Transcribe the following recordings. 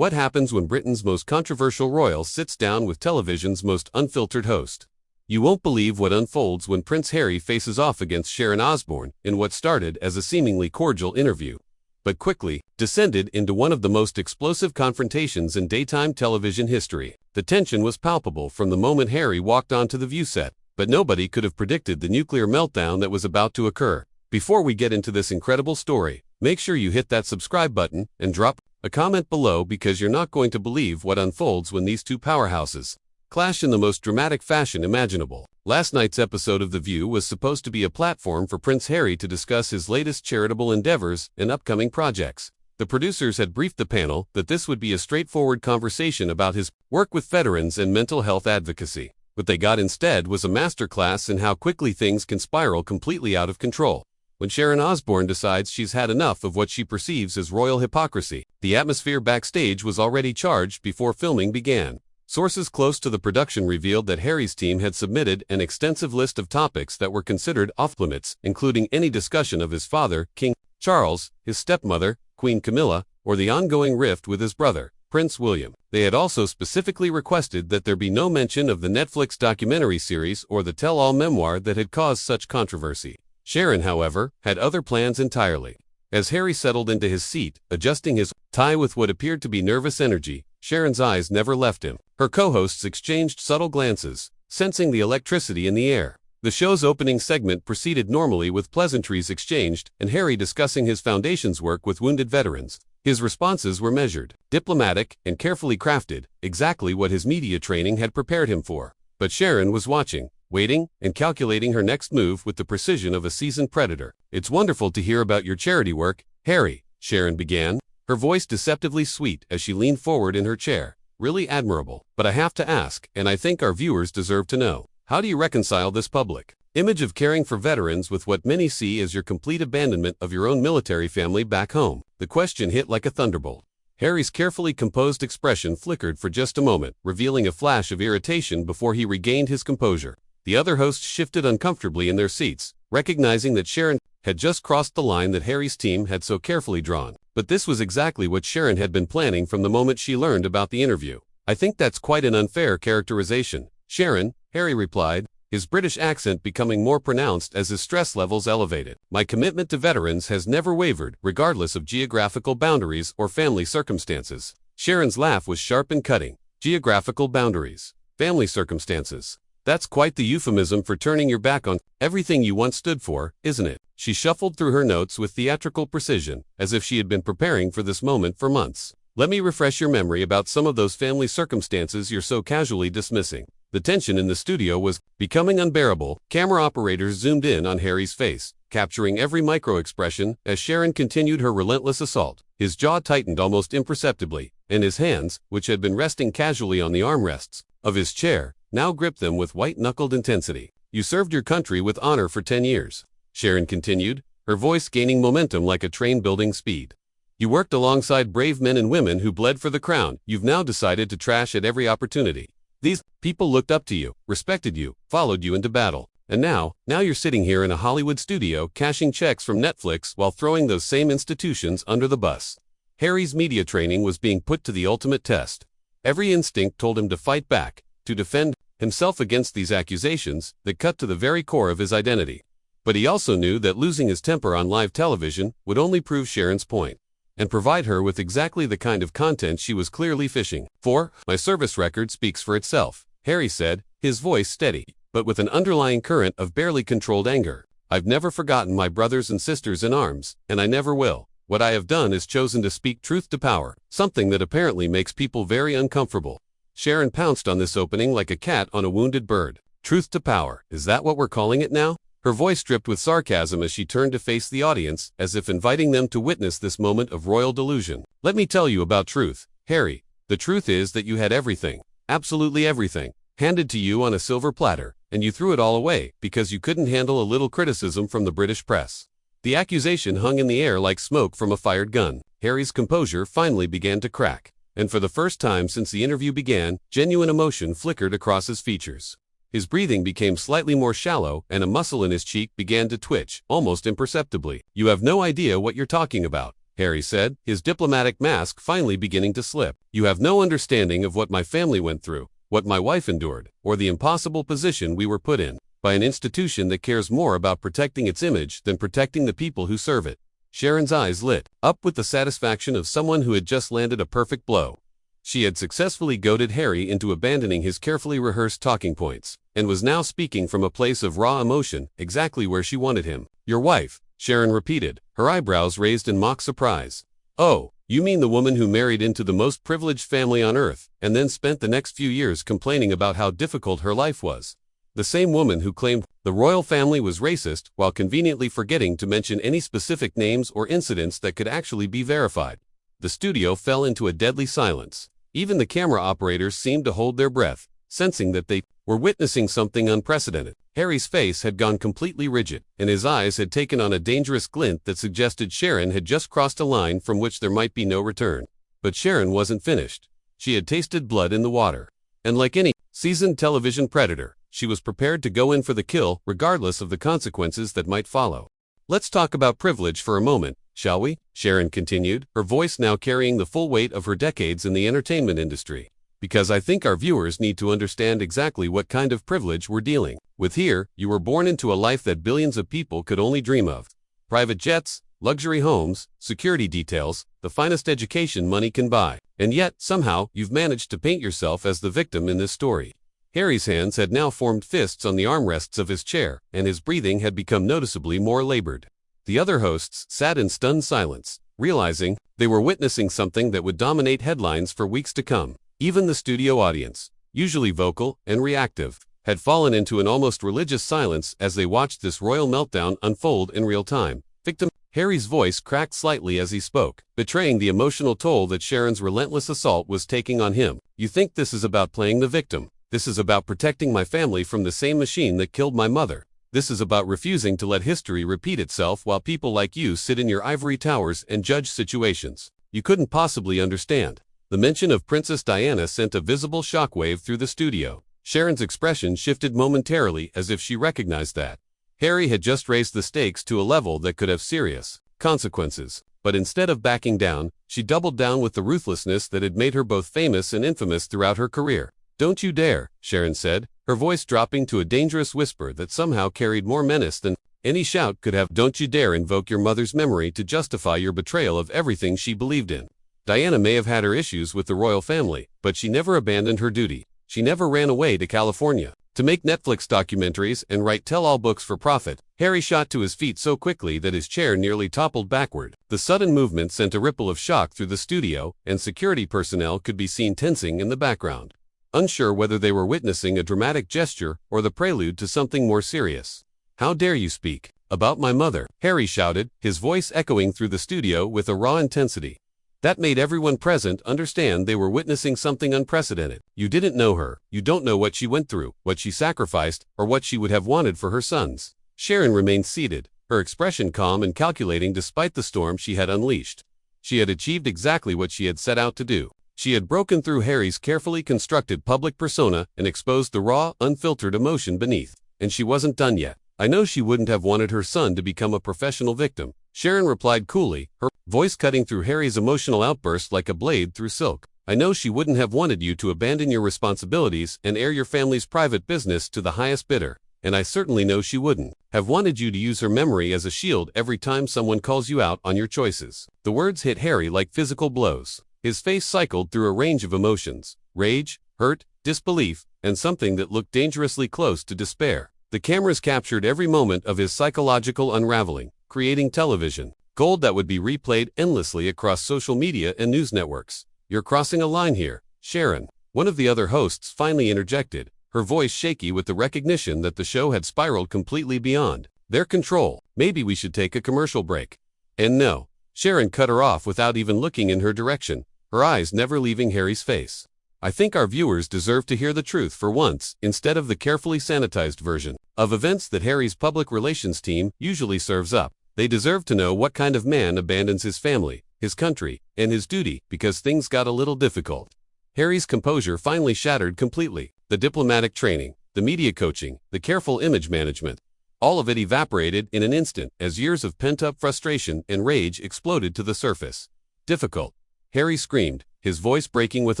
What happens when Britain's most controversial royal sits down with television's most unfiltered host? You won't believe what unfolds when Prince Harry faces off against Sharon Osbourne in what started as a seemingly cordial interview, but quickly descended into one of the most explosive confrontations in daytime television history. The tension was palpable from the moment Harry walked onto the View set, but nobody could have predicted the nuclear meltdown that was about to occur. Before we get into this incredible story, make sure you hit that subscribe button and drop a comment below, because you're not going to believe what unfolds when these two powerhouses clash in the most dramatic fashion imaginable. Last night's episode of The View was supposed to be a platform for Prince Harry to discuss his latest charitable endeavors and upcoming projects. The producers had briefed the panel that this would be a straightforward conversation about his work with veterans and mental health advocacy. What they got instead was a masterclass in how quickly things can spiral completely out of control. When Sharon Osbourne decides she's had enough of what she perceives as royal hypocrisy, the atmosphere backstage was already charged before filming began. Sources close to the production revealed that Harry's team had submitted an extensive list of topics that were considered off-limits, including any discussion of his father, King Charles, his stepmother, Queen Camilla, or the ongoing rift with his brother, Prince William. They had also specifically requested that there be no mention of the Netflix documentary series or the tell-all memoir that had caused such controversy. Sharon, however, had other plans entirely. As Harry settled into his seat, adjusting his tie with what appeared to be nervous energy, Sharon's eyes never left him. Her co-hosts exchanged subtle glances, sensing the electricity in the air. The show's opening segment proceeded normally with pleasantries exchanged and Harry discussing his foundation's work with wounded veterans. His responses were measured, diplomatic, and carefully crafted, exactly what his media training had prepared him for. But Sharon was watching, waiting, and calculating her next move with the precision of a seasoned predator. "It's wonderful to hear about your charity work, Harry," Sharon began, her voice deceptively sweet as she leaned forward in her chair. "Really admirable. But I have to ask, and I think our viewers deserve to know, how do you reconcile this public image of caring for veterans with what many see as your complete abandonment of your own military family back home?" The question hit like a thunderbolt. Harry's carefully composed expression flickered for just a moment, revealing a flash of irritation before he regained his composure. The other hosts shifted uncomfortably in their seats, recognizing that Sharon had just crossed the line that Harry's team had so carefully drawn. But this was exactly what Sharon had been planning from the moment she learned about the interview. "I think that's quite an unfair characterization, Sharon," Harry replied, his British accent becoming more pronounced as his stress levels elevated. "My commitment to veterans has never wavered, regardless of geographical boundaries or family circumstances." Sharon's laugh was sharp and cutting. "Geographical boundaries, family circumstances. That's quite the euphemism for turning your back on everything you once stood for, isn't it?" She shuffled through her notes with theatrical precision, as if she had been preparing for this moment for months. "Let me refresh your memory about some of those family circumstances you're so casually dismissing." The tension in the studio was becoming unbearable. Camera operators zoomed in on Harry's face, capturing every micro-expression as Sharon continued her relentless assault. His jaw tightened almost imperceptibly, and his hands, which had been resting casually on the armrests of his chair, now gripped them with white-knuckled intensity. "You served your country with honor for 10 years, Sharon continued, her voice gaining momentum like a train building speed. "You worked alongside brave men and women who bled for the crown. You've now decided to trash at every opportunity. These people looked up to you, respected you, followed you into battle. And now you're sitting here in a Hollywood studio cashing checks from Netflix while throwing those same institutions under the bus." Harry's media training was being put to the ultimate test. Every instinct told him to fight back, to defend himself against these accusations that cut to the very core of his identity. But he also knew that losing his temper on live television would only prove Sharon's point, and provide her with exactly the kind of content she was clearly fishing for. "My service record speaks for itself," Harry said, his voice steady, but with an underlying current of barely controlled anger. "I've never forgotten my brothers and sisters in arms, and I never will. What I have done is chosen to speak truth to power, something that apparently makes people very uncomfortable." Sharon pounced on this opening like a cat on a wounded bird. "Truth to power, is that what we're calling it now?" Her voice dripped with sarcasm as she turned to face the audience, as if inviting them to witness this moment of royal delusion. "Let me tell you about truth, Harry. The truth is that you had everything, absolutely everything, handed to you on a silver platter, and you threw it all away because you couldn't handle a little criticism from the British press." The accusation hung in the air like smoke from a fired gun. Harry's composure finally began to crack, and for the first time since the interview began, genuine emotion flickered across his features. His breathing became slightly more shallow, and a muscle in his cheek began to twitch, almost imperceptibly. "You have no idea what you're talking about," Harry said, his diplomatic mask finally beginning to slip. You have no understanding of what my family went through, what my wife endured, or the impossible position we were put in by an institution that cares more about protecting its image than protecting the people who serve it. Sharon's eyes lit up with the satisfaction of someone who had just landed a perfect blow. She had successfully goaded Harry into abandoning his carefully rehearsed talking points, and was now speaking from a place of raw emotion, exactly where she wanted him. Your wife, Sharon repeated, her eyebrows raised in mock surprise. Oh, you mean the woman who married into the most privileged family on earth, and then spent the next few years complaining about how difficult her life was. The same woman who claimed the royal family was racist while conveniently forgetting to mention any specific names or incidents that could actually be verified. The studio fell into a deadly silence. Even the camera operators seemed to hold their breath, sensing that they were witnessing something unprecedented. Harry's face had gone completely rigid, and his eyes had taken on a dangerous glint that suggested Sharon had just crossed a line from which there might be no return. But Sharon wasn't finished. She had tasted blood in the water. And like any seasoned television predator, she was prepared to go in for the kill regardless of the consequences that might follow. Let's talk about privilege for a moment, shall we? Sharon continued, her voice now carrying the full weight of her decades in the entertainment industry. Because I think our viewers need to understand exactly what kind of privilege we're dealing with here. You were born into a life that billions of people could only dream of. Private jets, luxury homes, security details, the finest education money can buy. And yet, somehow, you've managed to paint yourself as the victim in this story. Harry's hands had now formed fists on the armrests of his chair, and his breathing had become noticeably more labored. The other hosts sat in stunned silence, realizing they were witnessing something that would dominate headlines for weeks to come. Even the studio audience, usually vocal and reactive, had fallen into an almost religious silence as they watched this royal meltdown unfold in real time. Victim. Harry's voice cracked slightly as he spoke, betraying the emotional toll that Sharon's relentless assault was taking on him. You think this is about playing the victim? This is about protecting my family from the same machine that killed my mother. This is about refusing to let history repeat itself while people like you sit in your ivory towers and judge situations. You couldn't possibly understand. The mention of Princess Diana sent a visible shockwave through the studio. Sharon's expression shifted momentarily as if she recognized that Harry had just raised the stakes to a level that could have serious consequences. But instead of backing down, she doubled down with the ruthlessness that had made her both famous and infamous throughout her career. Don't you dare, Sharon said, her voice dropping to a dangerous whisper that somehow carried more menace than any shout could have. Don't you dare invoke your mother's memory to justify your betrayal of everything she believed in. Diana may have had her issues with the royal family, but she never abandoned her duty. She never ran away to California to make Netflix documentaries and write tell-all books for profit. Harry shot to his feet so quickly that his chair nearly toppled backward. The sudden movement sent a ripple of shock through the studio, and security personnel could be seen tensing in the background, unsure whether they were witnessing a dramatic gesture or the prelude to something more serious. How dare you speak about my mother? Harry shouted, his voice echoing through the studio with a raw intensity that made everyone present understand they were witnessing something unprecedented. You didn't know her. You don't know what she went through, what she sacrificed, or what she would have wanted for her sons. Sharon remained seated, her expression calm and calculating despite the storm she had unleashed. She had achieved exactly what she had set out to do. She had broken through Harry's carefully constructed public persona and exposed the raw, unfiltered emotion beneath. And she wasn't done yet. I know she wouldn't have wanted her son to become a professional victim, Sharon replied coolly, her voice cutting through Harry's emotional outburst like a blade through silk. I know she wouldn't have wanted you to abandon your responsibilities and air your family's private business to the highest bidder. And I certainly know she wouldn't have wanted you to use her memory as a shield every time someone calls you out on your choices. The words hit Harry like physical blows. His face cycled through a range of emotions: rage, hurt, disbelief, and something that looked dangerously close to despair. The cameras captured every moment of his psychological unraveling, creating television gold that would be replayed endlessly across social media and news networks. You're crossing a line here, Sharon. One of the other hosts finally interjected, her voice shaky with the recognition that the show had spiraled completely beyond their control. Maybe we should take a commercial break. And no, Sharon cut her off without even looking in her direction, her eyes never leaving Harry's face. I think our viewers deserve to hear the truth for once, instead of the carefully sanitized version of events that Harry's public relations team usually serves up. They deserve to know what kind of man abandons his family, his country, and his duty because things got a little difficult. Harry's composure finally shattered completely. The diplomatic training, the media coaching, the careful image management. All of it evaporated in an instant as years of pent-up frustration and rage exploded to the surface. Difficult. Harry screamed, his voice breaking with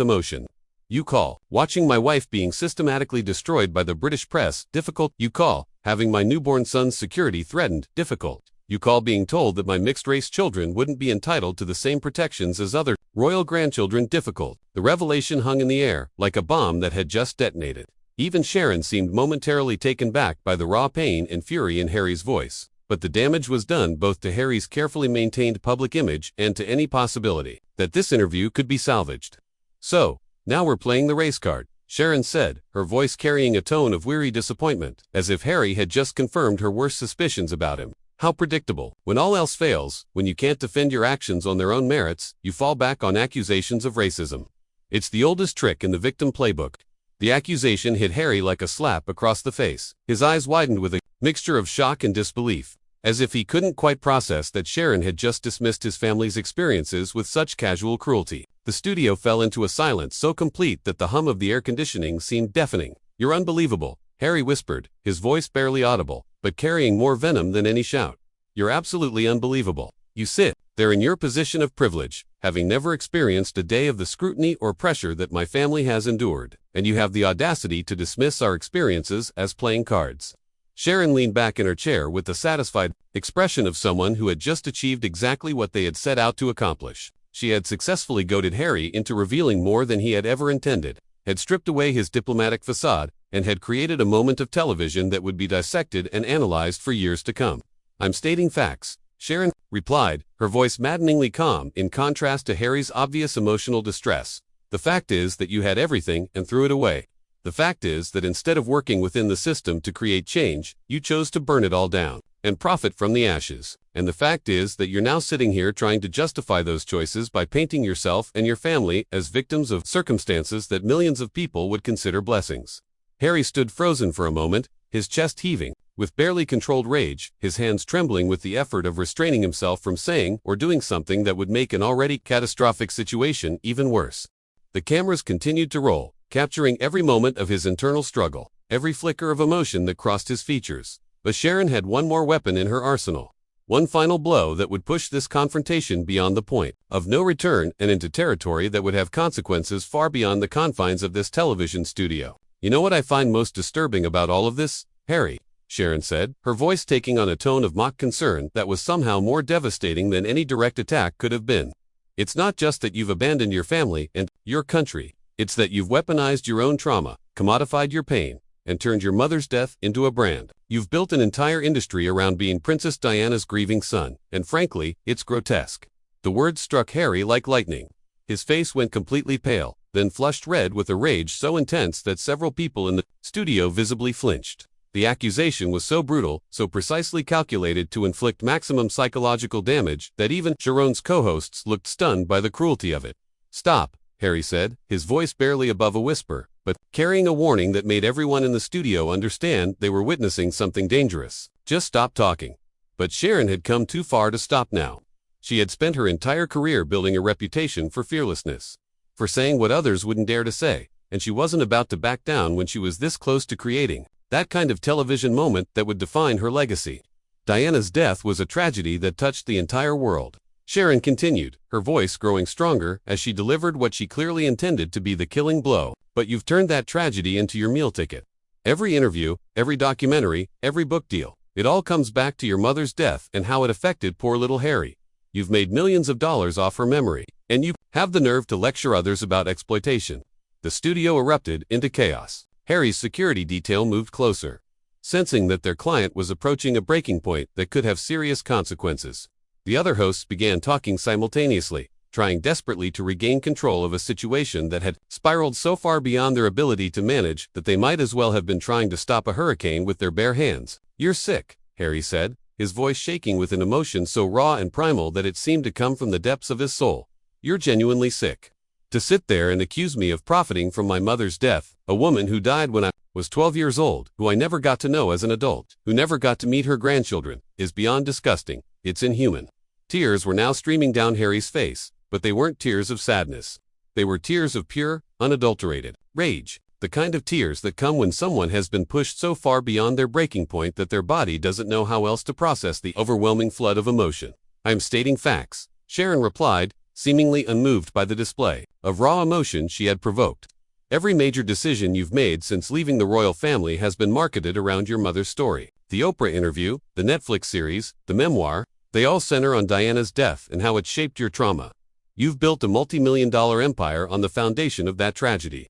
emotion. You call watching my wife being systematically destroyed by the British press difficult. You call having my newborn son's security threatened difficult. You call being told that my mixed-race children wouldn't be entitled to the same protections as other royal grandchildren difficult. The revelation hung in the air, like a bomb that had just detonated. Even Sharon seemed momentarily taken back by the raw pain and fury in Harry's voice. But the damage was done both to Harry's carefully maintained public image and to any possibility that this interview could be salvaged. So, now we're playing the race card, Sharon said, her voice carrying a tone of weary disappointment, as if Harry had just confirmed her worst suspicions about him. How predictable. When all else fails, when you can't defend your actions on their own merits, you fall back on accusations of racism. It's the oldest trick in the victim playbook. The accusation hit Harry like a slap across the face. His eyes widened with a mixture of shock and disbelief, as if he couldn't quite process that Sharon had just dismissed his family's experiences with such casual cruelty. The studio fell into a silence so complete that the hum of the air conditioning seemed deafening. You're unbelievable, Harry whispered, his voice barely audible, but carrying more venom than any shout. You're absolutely unbelievable. You sit there in your position of privilege, having never experienced a day of the scrutiny or pressure that my family has endured, and you have the audacity to dismiss our experiences as playing cards. Sharon leaned back in her chair with the satisfied expression of someone who had just achieved exactly what they had set out to accomplish. She had successfully goaded Harry into revealing more than he had ever intended, had stripped away his diplomatic facade, and had created a moment of television that would be dissected and analyzed for years to come. I'm stating facts, Sharon replied, her voice maddeningly calm in contrast to Harry's obvious emotional distress. The fact is that you had everything and threw it away. The fact is that instead of working within the system to create change, you chose to burn it all down and profit from the ashes. And the fact is that you're now sitting here trying to justify those choices by painting yourself and your family as victims of circumstances that millions of people would consider blessings. Harry stood frozen for a moment, his chest heaving with barely controlled rage, his hands trembling with the effort of restraining himself from saying or doing something that would make an already catastrophic situation even worse. The cameras continued to roll, capturing every moment of his internal struggle, every flicker of emotion that crossed his features. But Sharon had one more weapon in her arsenal. One final blow that would push this confrontation beyond the point of no return and into territory that would have consequences far beyond the confines of this television studio. You know what I find most disturbing about all of this, Harry? Sharon said, her voice taking on a tone of mock concern that was somehow more devastating than any direct attack could have been. It's not just that you've abandoned your family and your country. It's that you've weaponized your own trauma, commodified your pain, and turned your mother's death into a brand. You've built an entire industry around being Princess Diana's grieving son, and frankly, it's grotesque. The words struck Harry like lightning. His face went completely pale, then flushed red with a rage so intense that several people in the studio visibly flinched. The accusation was so brutal, so precisely calculated to inflict maximum psychological damage that even Sharon's co-hosts looked stunned by the cruelty of it. Stop, Harry said, his voice barely above a whisper, but carrying a warning that made everyone in the studio understand they were witnessing something dangerous. Just stop talking. But Sharon had come too far to stop now. She had spent her entire career building a reputation for fearlessness, for saying what others wouldn't dare to say, and she wasn't about to back down when she was this close to creating that kind of television moment that would define her legacy. Diana's death was a tragedy that touched the entire world. Sharon continued, her voice growing stronger as she delivered what she clearly intended to be the killing blow. But you've turned that tragedy into your meal ticket. Every interview, every documentary, every book deal, it all comes back to your mother's death and how it affected poor little Harry. You've made millions of dollars off her memory, and you have the nerve to lecture others about exploitation. The studio erupted into chaos. Harry's security detail moved closer, sensing that their client was approaching a breaking point that could have serious consequences. The other hosts began talking simultaneously, trying desperately to regain control of a situation that had spiraled so far beyond their ability to manage that they might as well have been trying to stop a hurricane with their bare hands. You're sick, Harry said, his voice shaking with an emotion so raw and primal that it seemed to come from the depths of his soul. You're genuinely sick. To sit there and accuse me of profiting from my mother's death, a woman who died when I was 12 years old, who I never got to know as an adult, who never got to meet her grandchildren, is beyond disgusting. It's inhuman. Tears were now streaming down Harry's face, but they weren't tears of sadness. They were tears of pure, unadulterated rage. The kind of tears that come when someone has been pushed so far beyond their breaking point that their body doesn't know how else to process the overwhelming flood of emotion. "I am stating facts," Sharon replied, seemingly unmoved by the display of raw emotion she had provoked. "Every major decision you've made since leaving the royal family has been marketed around your mother's story. The Oprah interview, the Netflix series, the memoir, they all center on Diana's death and how it shaped your trauma. You've built a multi-million-dollar empire on the foundation of that tragedy."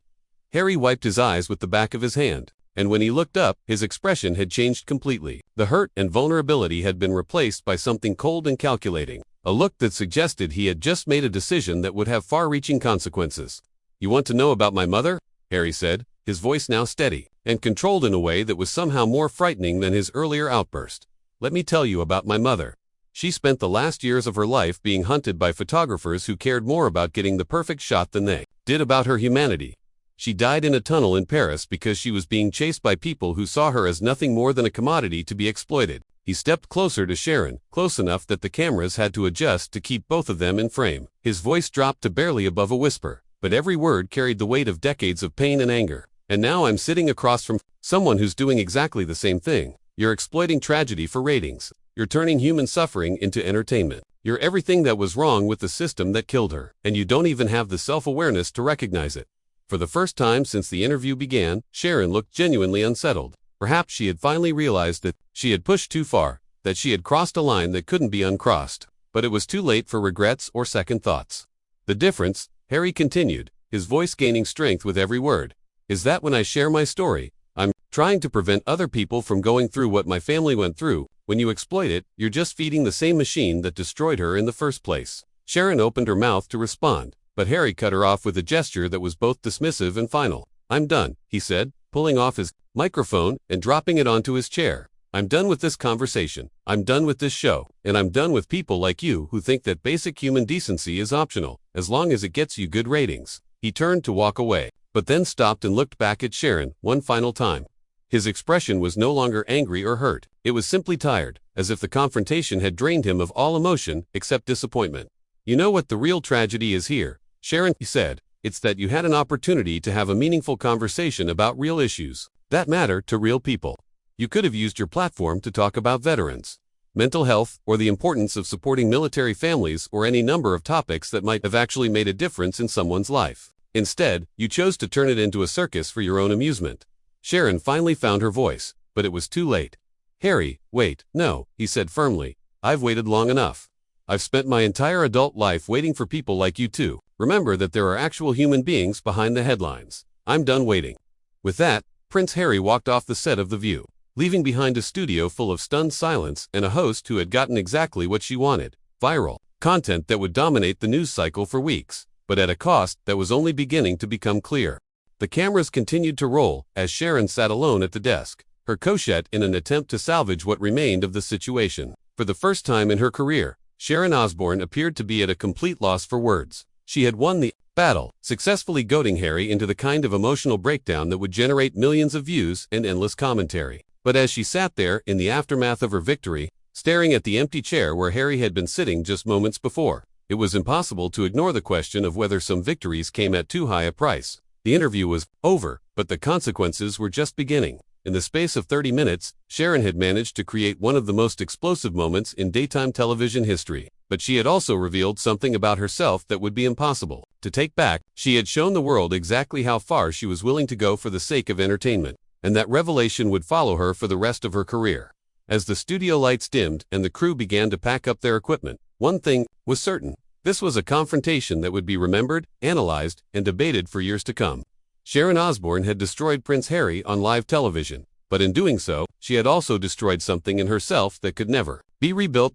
Harry wiped his eyes with the back of his hand, and when he looked up, his expression had changed completely. The hurt and vulnerability had been replaced by something cold and calculating, a look that suggested he had just made a decision that would have far-reaching consequences. "You want to know about my mother?" Harry said, his voice now steady and controlled in a way that was somehow more frightening than his earlier outburst. "Let me tell you about my mother. She spent the last years of her life being hunted by photographers who cared more about getting the perfect shot than they did about her humanity. She died in a tunnel in Paris because she was being chased by people who saw her as nothing more than a commodity to be exploited." He stepped closer to Sharon, close enough that the cameras had to adjust to keep both of them in frame. His voice dropped to barely above a whisper, but every word carried the weight of decades of pain and anger. "And now I'm sitting across from someone who's doing exactly the same thing. You're exploiting tragedy for ratings. You're turning human suffering into entertainment. You're everything that was wrong with the system that killed her, and you don't even have the self-awareness to recognize it." For the first time since the interview began, Sharon looked genuinely unsettled. Perhaps she had finally realized that she had pushed too far, that she had crossed a line that couldn't be uncrossed. But it was too late for regrets or second thoughts. "The difference," Harry continued, his voice gaining strength with every word, "is that when I share my story, I'm trying to prevent other people from going through what my family went through. When you exploit it, you're just feeding the same machine that destroyed her in the first place." Sharon opened her mouth to respond, but Harry cut her off with a gesture that was both dismissive and final. "I'm done," he said, pulling off his microphone and dropping it onto his chair. "I'm done with this conversation. I'm done with this show. And I'm done with people like you who think that basic human decency is optional, as long as it gets you good ratings." He turned to walk away, but then stopped and looked back at Sharon one final time. His expression was no longer angry or hurt. It was simply tired, as if the confrontation had drained him of all emotion except disappointment. "You know what the real tragedy is here, Sharon," he said. "It's that you had an opportunity to have a meaningful conversation about real issues that matter to real people. You could have used your platform to talk about veterans, mental health, or the importance of supporting military families, or any number of topics that might have actually made a difference in someone's life. Instead, you chose to turn it into a circus for your own amusement." Sharon finally found her voice, but it was too late. "Harry, wait, no," he said firmly. "I've waited long enough. I've spent my entire adult life waiting for people like you to remember that there are actual human beings behind the headlines. I'm done waiting." With that, Prince Harry walked off the set of The View, leaving behind a studio full of stunned silence and a host who had gotten exactly what she wanted: viral content that would dominate the news cycle for weeks, but at a cost that was only beginning to become clear. The cameras continued to roll as Sharon sat alone at the desk, her cochette in an attempt to salvage what remained of the situation. For the first time in her career, Sharon Osbourne appeared to be at a complete loss for words. She had won the battle, successfully goading Harry into the kind of emotional breakdown that would generate millions of views and endless commentary. But as she sat there in the aftermath of her victory, staring at the empty chair where Harry had been sitting just moments before, it was impossible to ignore the question of whether some victories came at too high a price. The interview was over, but the consequences were just beginning. In the space of 30 minutes, Sharon had managed to create one of the most explosive moments in daytime television history. But she had also revealed something about herself that would be impossible to take back. She had shown the world exactly how far she was willing to go for the sake of entertainment, and that revelation would follow her for the rest of her career. As the studio lights dimmed and the crew began to pack up their equipment, one thing was certain: this was a confrontation that would be remembered, analyzed, and debated for years to come. Sharon Osbourne had destroyed Prince Harry on live television, but in doing so, she had also destroyed something in herself that could never be rebuilt.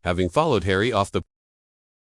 Having followed Harry off the